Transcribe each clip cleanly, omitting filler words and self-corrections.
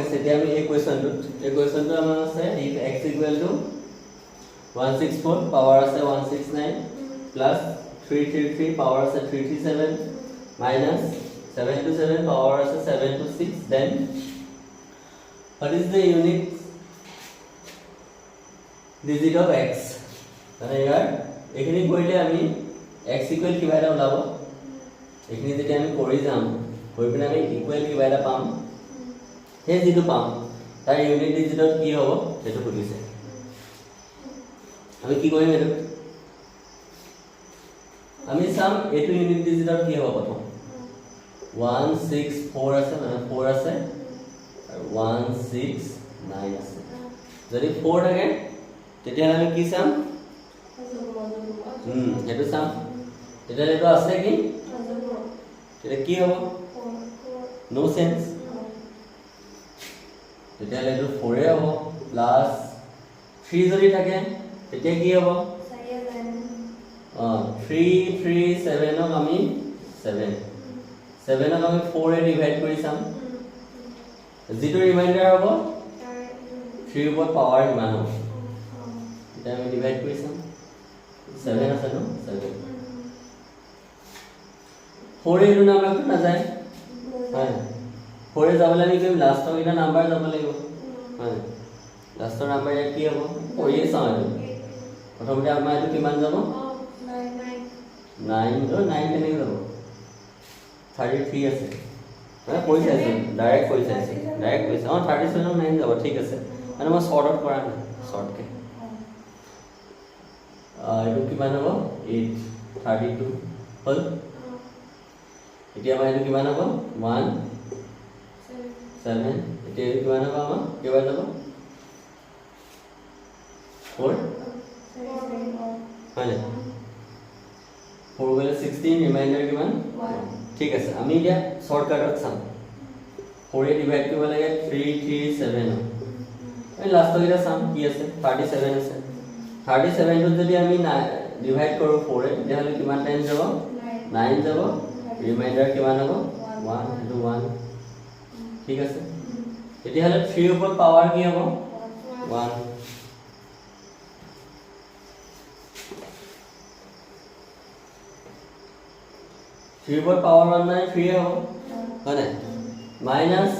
আছে এতিয়া আমি এই কোৱেশ্চনটো আমাৰ আছে if x equal to 164 power আছে 169 প্লাস 333 পাৱাৰ আছে 337 minus 727 পাৱাৰ আছে 726 then what is the unit digit of x মানে ইয়াৰ এখিনি কৰিলে আমি x equal কিবা এটা ওলাব এখিনি যেতিয়া আমি কৰি যাম কৰি পিনে আমি ইকুৱেল কিবা এটা পাম সেই যেটো পাম তাৰ ইউনিট ডিজিটত কি হ'ব সেটো সুধিছে আমি কি কৰিম এটো আমি চাম এটো ইউনিট ডিজিটত কি হ'ব প্ৰথম 164 আছে মানে 4 আছে আৰু 169 আছে যদি 4 থাকে তেতিয়া আমি কি চাম এটো চাম তেতিয়া এটো আছে কি তেতিয়া কি হ'ব নো সেন্স তেতিয়া এটো 4 এ হ'ব প্লাস 3 যদি থাকে তেতিয়া কি হ'ব 337 ক আমি 7 ক আমি 4 এ ডিভাইড কৰি চাম যেটো ৰিমাইন্ডাৰ হ'ব 3 ওপৰত পাৱাৰ কিমান হ'ব এটা আমি ডিভাইড কৰি চাম 7 আছে ন 7 4 এৰ নাম্বাৰ তো না যায় হ্যাঁ 4 এ যাবলে আমি কি লাস্টৰ এটা নাম্বাৰ যাব লাগিব হ্যাঁ লাস্টৰ নাম্বাৰ কি হ'ব 4 এ চাও প্ৰথমতে আমাৰ এটো কিমান যাব 9 কেনে যাব 33 আছে মানে পইচা আছে ডাইৰেক্ট পইচা আছে 37 9 যাব ঠিক আছে মানে মই শৰ্ট আউট কৰা নাই শৰ্ট কে এটো কিমান হ'ব 8 32 হল এতিয়া আমাৰ এটো কিমান হ'ব 1 7 এতিয়া এটো কিমান হ'ব আমাৰ কেবাৰ যাব 4 হয় 4 গলে 16 ৰিমাইন্ডাৰ কিমান 1 ঠিক আছে আমি এতিয়া শৰ্টকাটত চাম 4 এ ডিভাইড কৰিব লাগে 337 আমি লাস্টৰ এটা চাম কি আছে 37 আছে 37 টো যদি আমি ডিভাইড কৰো 4 এ তেতিয়াহলে কিমান টাইম যাব 9 যাব ৰিমাইন্ডাৰ কিমান হ'ব 1 ইনটু 1 ঠিক আছে তেতিয়াহলে 3 ওপৰত পাৱাৰ কি হ'ব 1 3 ওপৰত পাৱাৰ 1 নাই 3 হ'ব হয় মাইনাস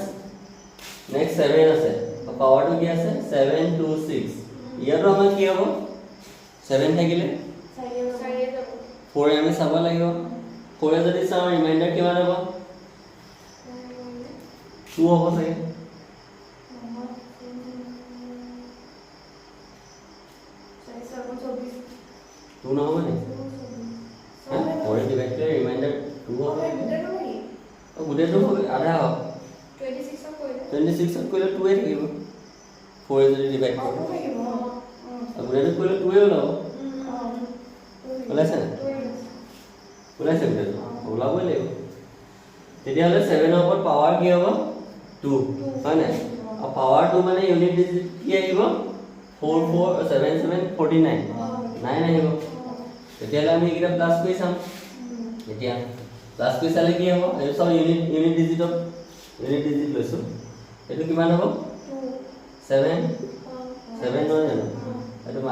নেক্সট 7 আছে পাৱাৰটো কি আছে 7 2 6 ইয়াতো আমাৰ কি হ'ব 7 থাকিলে 4 আমি চাব লাগিব 4 যদি চাও ৰিমাইন্ডাৰ কিমান হ'ব 2 হ'ব চাগে 2 নহ'ব নে 4 ডিভাইড কৰি ৰিমাইন্ডাৰ 2 হ'ব গুটেটো আধা হ'ব 26 ত কৰিলে 2 এ থাকিব 4 যদি ডিভাইড কৰো গুটেটো কৰিলে 2 এ ওলাব ওলাইছে না ওলাইছে গুটেটো ওলাবই লাগিব তেতিয়াহলে 7 ৰ ওপৰত পাৱাৰ কি হ'ব 2 হয় না আৰু পাৱাৰ 2 মানে ইউনিট ডিজিট কি আহিব 4 4 7 7 49 9 আহিব তেতিয়াহলে আমি এটা প্লাস কৰি চাম এতিয়া প্লাস কৰি চালে কি হ'ব এই সব ইউনিট ডিজিট লৈছো এটো কিমান হ'ব 7 নহয় জানো এটো -9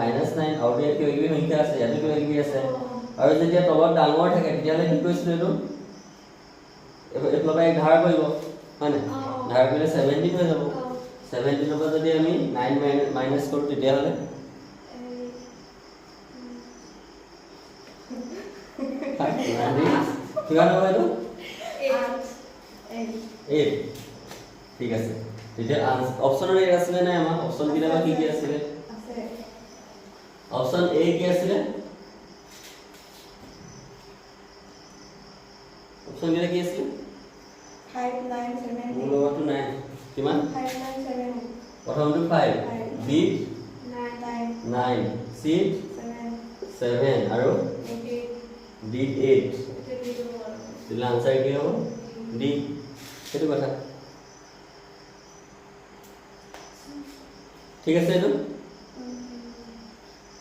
আৰু ইয়াত কিবা সংখ্যা আছে ইয়াত কিবা আছে আৰু যেতিয়া তলত ডাঙৰ থাকে তেতিয়ালে কি কৈছিল এটো এফলবাই ধাৰ কৰিব হয় না ধাৰ কৰিলে 17 হৈ যাব 17 ৰ পৰা যদি আমি 9 মাইনাস কৰো তেতিয়ালে কিমান হ'ব এটো 8 ঠিক আছে তেতিয়া অপচনৰ এ আছিল না আমাৰ অপচন কিটা কি আছিল আছে অপচন এ কি আছিল অপচন কিটা কি আছিল 597 মূলটো 9 কিমান 597 প্ৰথমটো 5 বি 9 সি 7 আৰু ডি 8 দিলে আনসার কি হ'ব ডি সেইটো কথা ঠিক আছে এটো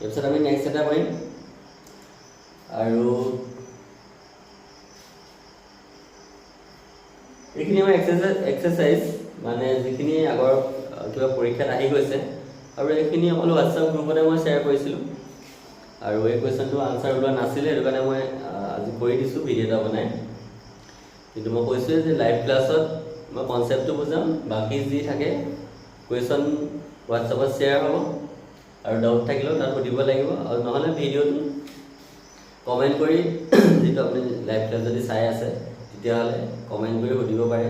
এপিছত আমি নেক্সট এটা কৰিম আৰু এইখিনি আমাৰ এক্সাৰসাইজ মানে যিখিনি আগৰ কিবা পৰীক্ষাত আহি গৈছে আৰু এইখিনি অকল হোৱাটছআপ গ্ৰুপতে মই শ্বেয়াৰ কৰিছিলোঁ আৰু এই কুৱেশ্যনটো আনচাৰ ওলোৱা নাছিলে, সেইটো কাৰণে মই আজি কৰি দিছোঁ ভিডিঅ' এটা বনাই। কিন্তু মই কৈছোঁৱে যে লাইভ ক্লাছত মই কনচেপ্টটো বুজাম, বাকী যি থাকে কুৱেশ্যন হোৱাটছআপত শ্বেয়াৰ হ'ব আৰু ডাউট থাকিলেও তাত সুধিব লাগিব, আৰু নহ'লে ভিডিঅ'টো কমেণ্ট কৰি যিটো আপুনি লাইভ ক্লাছ যদি চাই আছে তেতিয়াহ'লে কমেণ্ট কৰি সুধিব পাৰে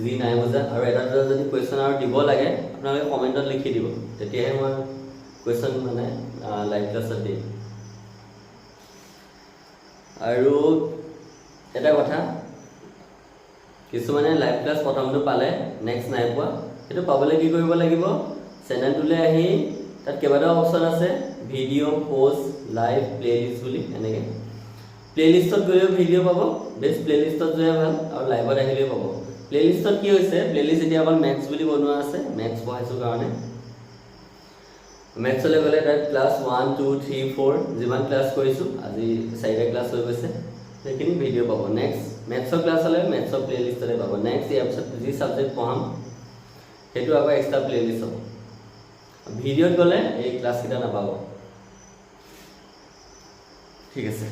যি নাই বুজা, আৰু এটা দুটা যদি কুৱেশ্যন আৰু দিব লাগে আপোনালোকে কমেণ্টত লিখি দিব, তেতিয়াহে মই কুৱেশ্যন মানে লাইভ ক্লাছত দিম। আৰু এটা কথা, কিছুমানে লাইভ ক্লাছ প্ৰথমটো পালে নেক্সট নাই পোৱা, সেইটো পাবলৈ কি কৰিব লাগিব, চেনেলটোলৈ আহি তাত কেইবাটাও অপশ্যন আছে, ভিডিঅ', প'ষ্ট, লাইভ, প্লে'লিষ্ট বুলি এনেকৈ। প্লে'লিষ্টত গ'লেও ভিডিঅ' পাব, বেষ্ট প্লে'লিষ্টত যোৱাই ভাল, আৰু লাইভত আহিলেও পাব। প্লে'লিষ্টত কি হৈছে, প্লে'লিষ্ট এতিয়া অকল মেথছ বুলি বনোৱা আছে, মেথছ পঢ়াইছোঁ কাৰণে। মেথছলৈ গ'লে তাত ক্লাছ 1, 2, 3, 4 যিমান ক্লাছ কৰিছোঁ, আজি 4টা ক্লাছ হৈ গৈছে, সেইখিনি ভিডিঅ' পাব। নেক্সট মেথছৰ ক্লাছ হ'লে মেথছৰ প্লে'লিষ্টতে পাব। নেক্সট ইয়াৰ পিছত যি ছাবজেক্ট পঢ়াম সেইটো আকৌ এক্সট্ৰা প্লে'লিষ্ট হ'ব। ভিডিঅ'ত গ'লে এই ক্লাছকেইটা নাপাব। ঠিক আছে।